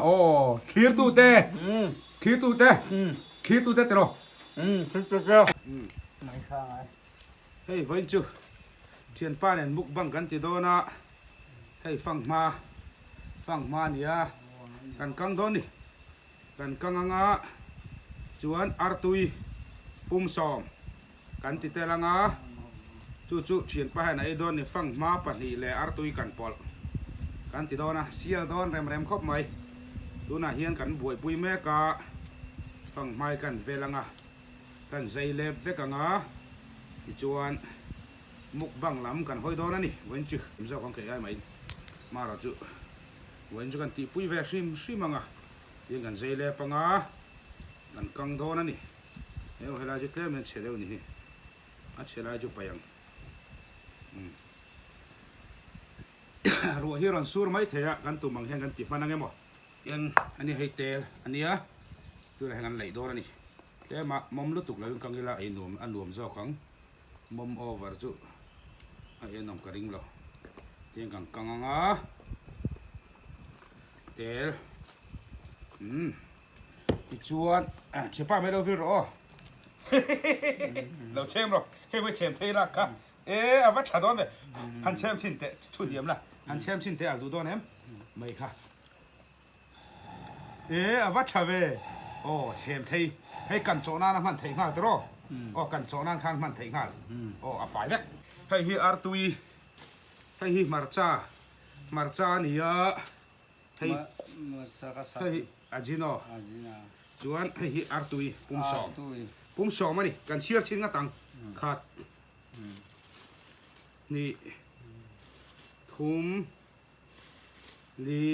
โอ้ขีดตูเต้ขีดตูเต้ขีดตูเต้ตลอดคิดตัวไม่ข้างไงเฮ้ยวันจูเทียนป้าเนี่ยมุกบังกันติดโดนะให้ฟังมาเนี่ยกันกังโดนนี่กันกังงะจวนอาร์ตุยปุ่มสอมกันติดเตลังะจู่เทียนป้าเนี่ยไอ้โดนนี่ฟังมาปนี่เลยอาร์ตุยกันปอลกันติดโดนะเสียโดนแรมครบไหมดูน่ะเฮียนกันบวยปุยแม่กะฟังไม่กันเวลังะกันใจเล็บเวกังะจวนมุกบังลำกันหอยโดนนี่วันจูมิจะของใครไหมมาแล้วจูวันจูกันตีปุยเวชิมังะยังกันใจเล็บปังะกันกังโดนนี่เฮ้ยเวลาจะเล่นมันเฉลียวนี่เฉลียวจูไปยังรัวฮิรันซูร์ไม่เทียกันตุมังเฮงกันตีมันนั่งยังบ่ยังอันนี้ให้เตลอันนี้อะตัวอะไรกันไหลโดนนี่แต่มามอมลุตุกเลยกังกีฬาไอ้หนุ่มอันหนุ่มเจ้าของมอมโอเวอร์จูไอ้หนุ่มกระดิ่งเราเตียงกังงะเตลที่ชวนเชื่อป้าไม่รู้ฟิโรเราเชื่อมหรอแค่ไม่เชื่อมเท่ารักค่ะเอาวัดฉาดอนเลยฮันเชื่อมชินเตะชุดเดียมละฮันเชื่อมชินเตะดูตัวนี้ไม่ค่ะเอาวัดฉาเวโอ้เชื่อมเทให้กันโจนานะมันเทง่ายตัวโอ้กันโจนาข้างมันเทง่ายโอ้ฝ่ายเล็กให้ฮีอาร์ตุยให้ฮีมาร์จ้านี่ให้อาจิโนจวนให้ฮีอาร์ตุยปุ่มสองมานี่กันเชียร์ชิ้นกระตังขาดนี่ทุ่มลี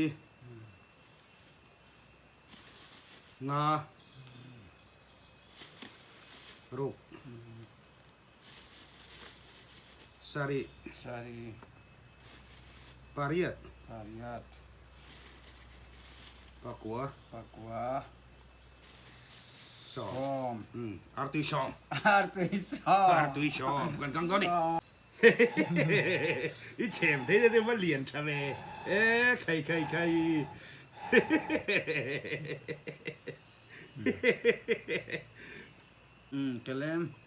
งารูปสารีปาริยัตปักวัวสองอาร์ตุยชอมกันกังตัวนี่อีเฉมเท่จะมาเรียนใช่ไหมใคร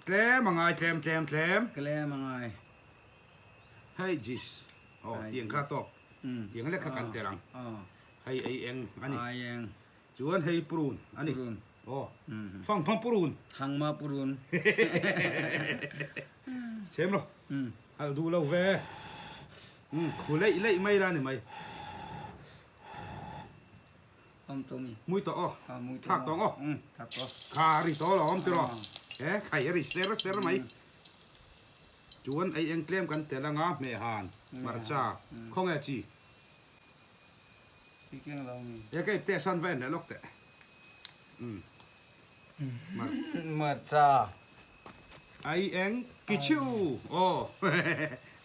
กลมมังไงแกลมกลมมังไงให้จิสโอ้เตียงข้าตอกเตียงเล็กข้ากันเตลังให้ไอเองอันนี้จวนให้ปรูนอันนี้โอ้ฟังปรูนหังมาปรูนเฉมหรอเอาดูแล้วเว้ขู่เล่ไม่ได้นี่ไหมตัวมีมุ้ยต่อทักต่อทักต่อขาริต่อหรอตัวไข่ริเซอร์ไหมจวนไอเอ็งเคลมกันแต่ละงาเมหันมาร์จ้าคงไอจียังไงเตะซันเวนเดล็อกเตะมาจ้าไอเอ็งกิชิวโอ้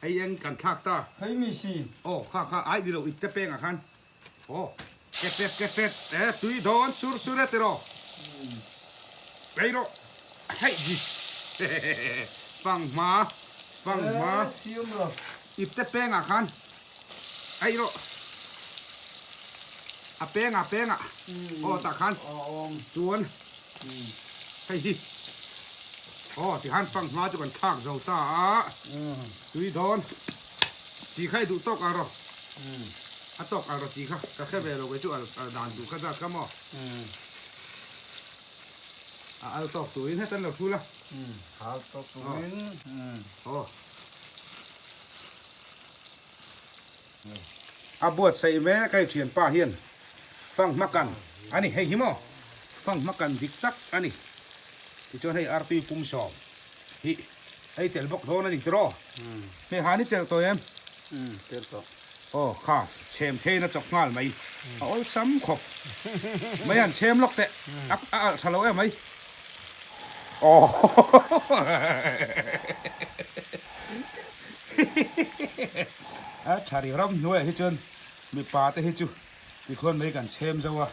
ไอเอ็งกันทักตาให้มีสิโอ้ข้าไอดีเราอีกจะเป็นอ่ะคันโอ้เก็บตุยโดนสุดเตโรไปโรให้ดิฟังมาซิมโรอีกจะเป็นอ่ะคันไอโรอะเป็นอ่ะโอ้ตาคันจวนให้ดิโอ้ที่หันฟังมาจะกันทักเจ้าตาตุยโดนจีใครดูตกอะไรตกอะไรจีค่ะก็แค่เวลาไปจู่ด่านดูก็จะก็มั่วตกตัวนี้ให้ตั้งเราชูละตกตัวนี้โอ้บวชใส่แม่ใครเขียนป้าเฮียนฟังมักกันอันนี้ให้หิมะฟังมักกันดิกซักอันนี้ที่จะให้อาร์ตีปุ่มสอบให้เตลบกโดนนั่นอีกตัวไม่หานี่เตลตัวเอ็มเตลตัวโอ้ข้าเชมเทน่าจบงานไหมโอ้ซ้ำขบไม่ยันเชมล็อกแต่ทะเลาะไหมโอ้ชาลีรับหน่วยให้จนมีปลาแต่ให้จูมีคนไม่กันเชมจะว่า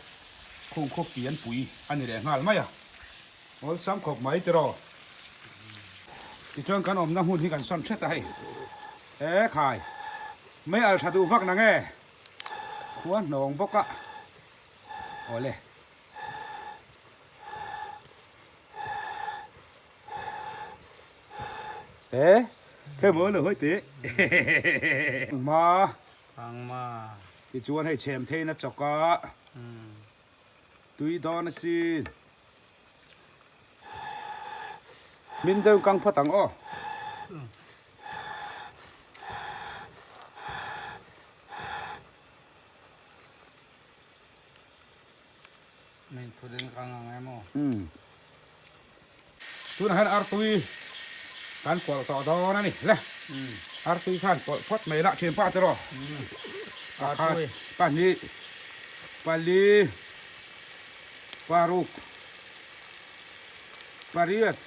คงเปลี่ยนปุ๋ยอันนี้แหละงานไหมโอ้ซ้ำขบไหมจะรอที่จนกันอมน้ำหุ่นที่กันซ่อนเช็ดให้ขายไม่เอาชาดูฟักนะแง่ หัวหนองบกอะโอ้เลยเต้แค่มือเลยเฮ้ยเต้มา ฟังมา ที่ชวนให้แชมเทนะจอกกะตุยดอนสิมินเดิมกังพตังอ้อ ไม่พูดถึงกลางไงมั้ง tuh nah artui kan pol to do na ni leh artui kan pol pot mai la chem pa tero Artui. pani pali paruk pariat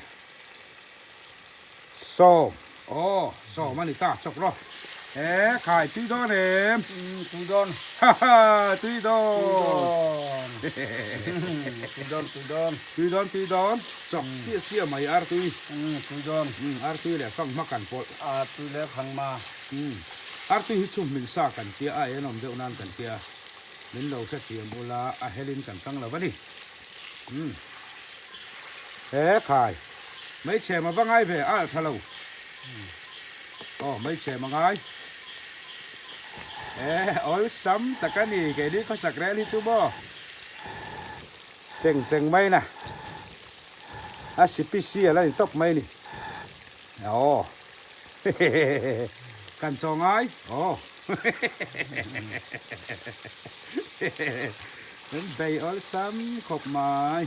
so oh so manita chok ro khai tui do nem ตุดอน ha ha tui do ตุดอน tui don chok sia mai artui ตุดอน artui le sang makan pol ตุยแล้วขังมา artui hi chum min sa kan tia ai enom deu nan kan tia min lo sa tiam bula a helin kan tang la wani khai mấy trẻ mà văng ai về thà lâu mấy trẻ mà ngay ôi sắm tất cả nì cái đi có sạc rẽ đi chú bò chừng mây nè CPC là thì tóc mây nè cần cho ngay đến đây ôi sắm khóc mày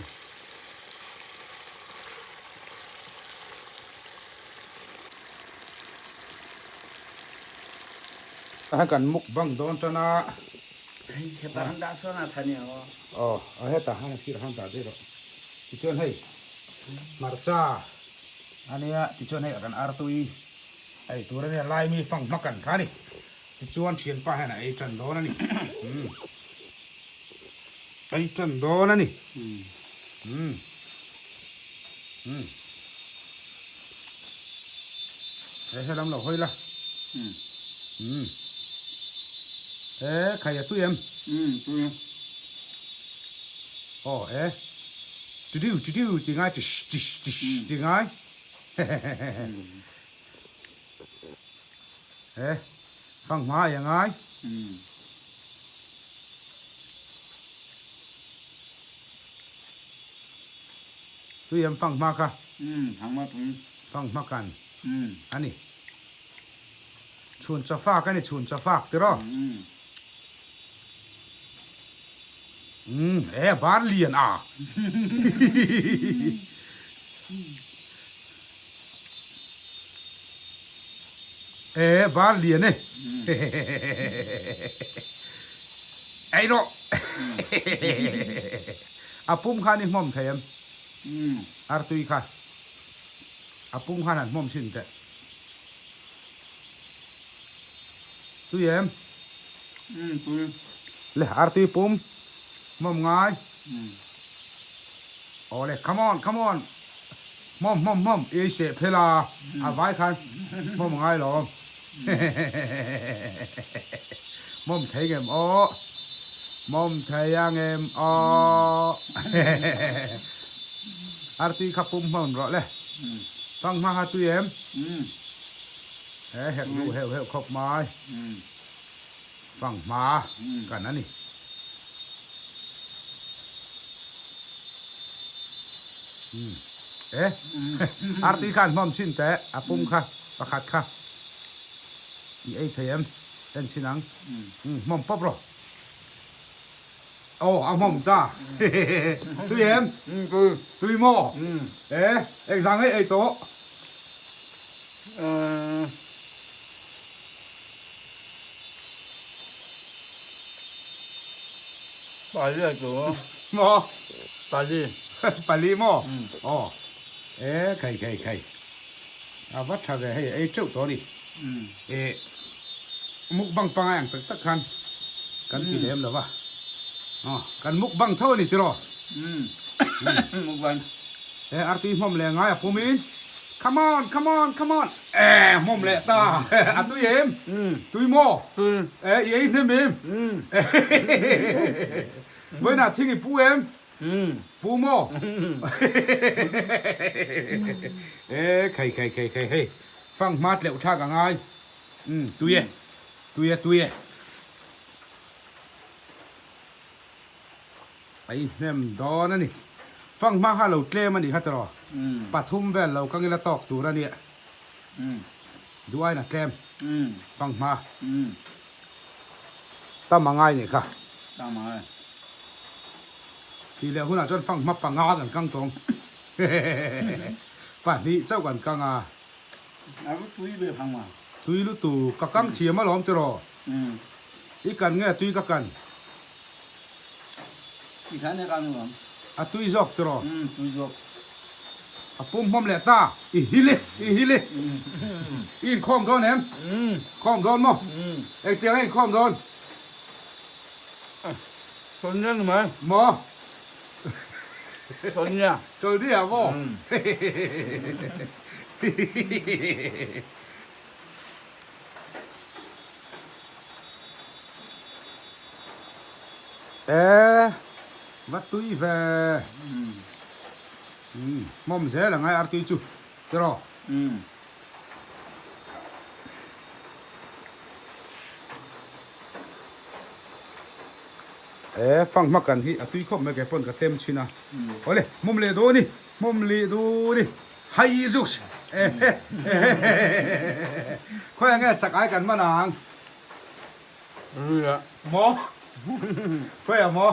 kan muk bang don tana kita hendak sana tanya heta han sir han ta de ro ti chon hei marcha ania ti chon hei kan artui ai tu ne lai mi phang makan khani ti chuan thian pa hana ai tran do na ni ai tran do na ni he lam lo hoi la khai à tụi em tuy thì ngay thì ngay phăng mai à ngay tụi em phăng ma cả hàng ma tuy phăng ma cần anh đi chuồn cho phạc cái này chuồn cho phạc thế đó bán liền à bán liền này ấy đó pum khan đi mom thầy em artui khan pum khan hẳn mom xin thế tụi em tuy le artui pum mom ngay le come on mom e se phela vai khan mom ngay lo mom thấy em mom thấy em artui khapum mom rõ le tăng ma tụi em heo khóc mai phẳng mà cả nó nè arti kan mom sin te apum kha pakhat kha i ai them ten sinang mom pop ro mom ta tụi em tụi mo anh sang ấy to Pali tu, mo pali, pali mo khai vắt thằng cái hay ấy chịu to đi múc băng băng anh tất khăn cắn gì em là va cắn múc băng thôi đi chứ rồi mục băng, arti mom le ngay pumin come on come on come on มอมแหละตาอ่ะตุยเอ็มตุยโม ตุย อีเอ็มเอ็มเว้ยน่ะทิ้งอีปูเอ็มปูโมใครฟังมาดเหลวชากันไงตุยไอ้เนมดอนั่นนี่ฟังมาฮาเราเกลมันดิฮัตตรอปะทุ่มแว่นเรากังเกลตอกตัวนั่นเนี่ยด้วยนะแกมฟังมาตั้มมาง่ายนี่ค่ะ ตามมา ทีเดียวคุณอาจจะฟังมาปังงากันกังตรงป่านนี้เจ้ากันกังอา เอาตุยไปพังมา ตุยลุตูกักกังเทียมมาล้อมตรออีกันเงี้ยตุยกักกัน อีกครั้งในการนู้น อะตุยจอกตรอ ตุยจบ อะปุ่มพอมแหละตาอีฮิเลอีนข้อมโดนแหมข้อมโดนมั้งเอ็กเตียงให้ข้อมโดน ชนยังไหม หมอ ชนเนี่ย เจอที่อ่ะหมอวัดตุยแวมอมเสียหลังไงอาร์ตุยจูเจรอฟังมากันที่อาตุยคบไม่แก่ปนกับเต็มชินะโอ้เลยมุมเลดูนี่ไฮซุกค่อยงั้นจักไอ้กันมานาง เรือ หมอค่อยอะหมอ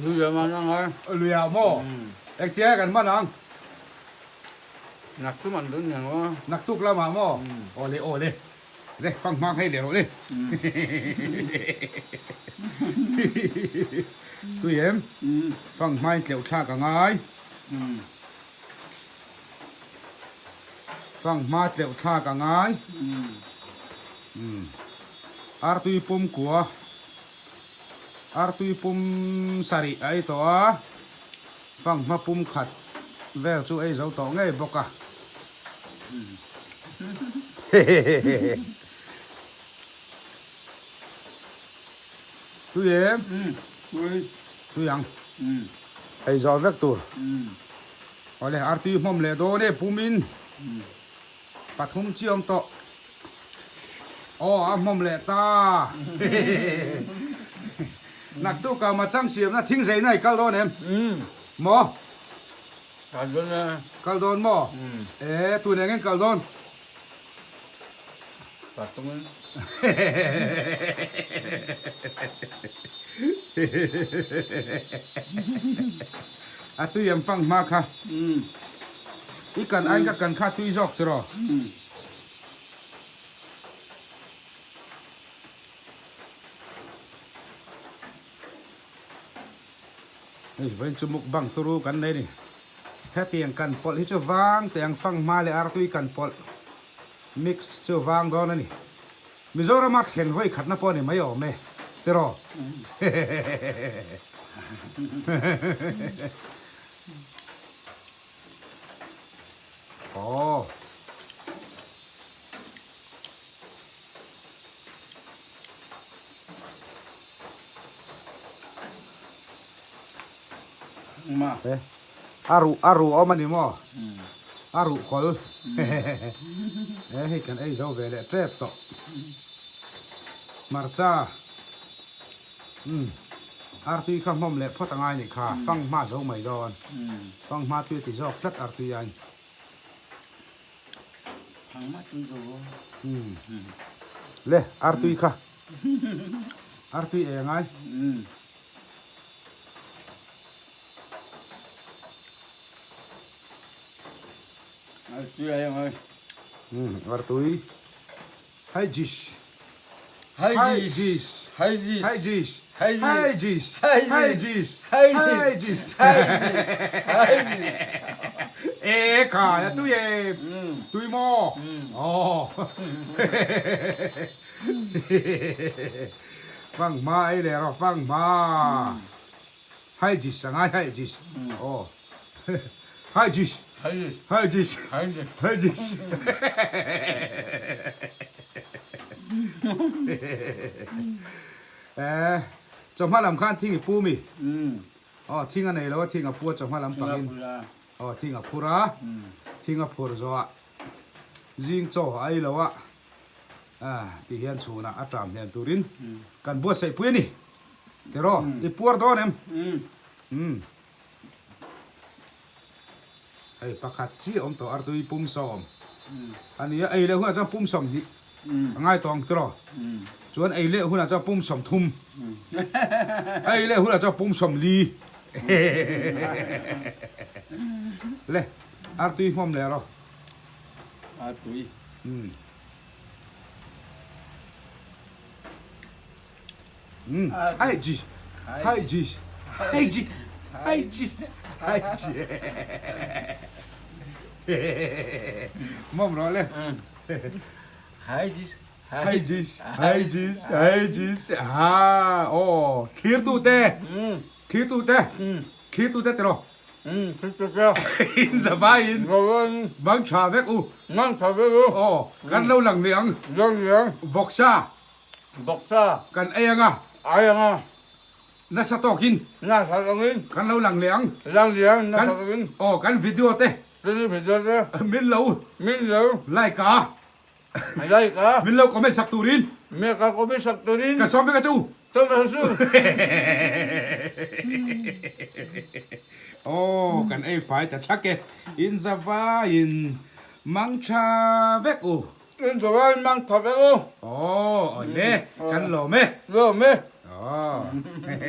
เรือมานั่งไง เรือหมอเอ็กเจ้กันมานาง หนักที่มันดึงอย่างวะ นักตุกละมาหมอโอเลยฟังมาให้เดี๋ยวเลยตุยเอ็มฟังไม่เกี่ยวชากันไงฟังมาเกี่ยวชากันไงอาร์ตุยปุ่มกัวอาร์ตุยปุ่มสารีไอตัวฟังมาปุ่มขัดเวลซูไอเจ้าตัวไงบอกอะตุยเอ็มตุยยังไอจอเวกตัวอะไรอาร์ตุยมอมเลโดเน่ปุ่มินปัทุมเชียมโตอ๋อมอมเลตานักตู้กามาจังเสียมนะทิ้งใส่ไหนกัลโดนเอ็มหมอ การโดนนะ กัลโดนหมอตัวไหนกันกัลโดน ปัดตรงนั้น อะตุยมฟังมาค่ะอีกันไอ้กับกันข้าตุยจอกตรอนี่เป็นจมูกบังตุรูกันเลยนี่แค่เตียงกันปอลที่จะวางเตียงฟังมาเลยอาร์ตุยกันปอลมิกซ์จะวางก่อนนี่มิโซรามัดเห็นไว้ขัดน้าปอนี่ไม่ออกไหมตรออ๋อมา อารุเอามันนี่มั้งอารุคอลให้กันไอ้เจ้าเวลเทปต่อมาร์ซ่าอาร์ตุยข้ามมอมเล็บพ่อตั้งไงนี่ค่ะฟังมาเจ้าไม่ดอนฟังมาตุยติจอกจัดอาร์ตุยอัน พังมาตุยจบ เล่อาร์ตุยค่ะอาร์ตุยเองไง ตุยยังไง อาร์ตุยไฮจิช ไฮจิส ค่ะตุยตุยโมอ๋อฟังมาไอ้เดี๋ยวฟังมาไฮจิสไงไฮจิสโอ้ไฮจิส Hayır. Haydi. Hayır. Haydi. Trong hoa làm khan thiên nghiệp pu mi. Thiên anh này là thiên nghiệp pu trong hoa làm bằng in. Thiên nghiệp pu ra. Thiên nghiệp pu rồi. Riêng cho ai là thì hiện số na atram hiện turin. Kan buat saya pu ni. Tero, di puar doan em. Ai pakat chi om to artui pum som. Anh ấy là hoa cho pum som gì. Ngay toàn tero. Chuan ai lệ huna cho pum som thum. Ai lệ huna cho pum som li. Lệ, artui hom lệ rồi. Artui. Hai ji. Hai ji. Hai ji. Hai ji. Hai ji. Mom rồi lên. Hayır. Hai ji. Hai ji. Hai ji. Khir tu te. Khir tu te. Khir tu te tero. Tutacağım. In zabayin. Babam. Bang cha vek u. Lan tabii Kan lâu lằng liang. Yan. Vok sa. Baksa. Kan ayanga. Ayağına. Nasa tokin. Nasılın? Kan lâu lằng liang. Lan yan. Nasılın? Kan video te. Beni videoda. Min lâu. Milyon. Like ka. Hayır ka. Min lâu có mấy sạc turin. Meka komi sakturin. Ka som ka chu. Tamasu. Kan ai phải ta chắc ke. In zabayin. Mang cha vek u. Ün dolar man tabii o. Le. Kan lo me. Lo me.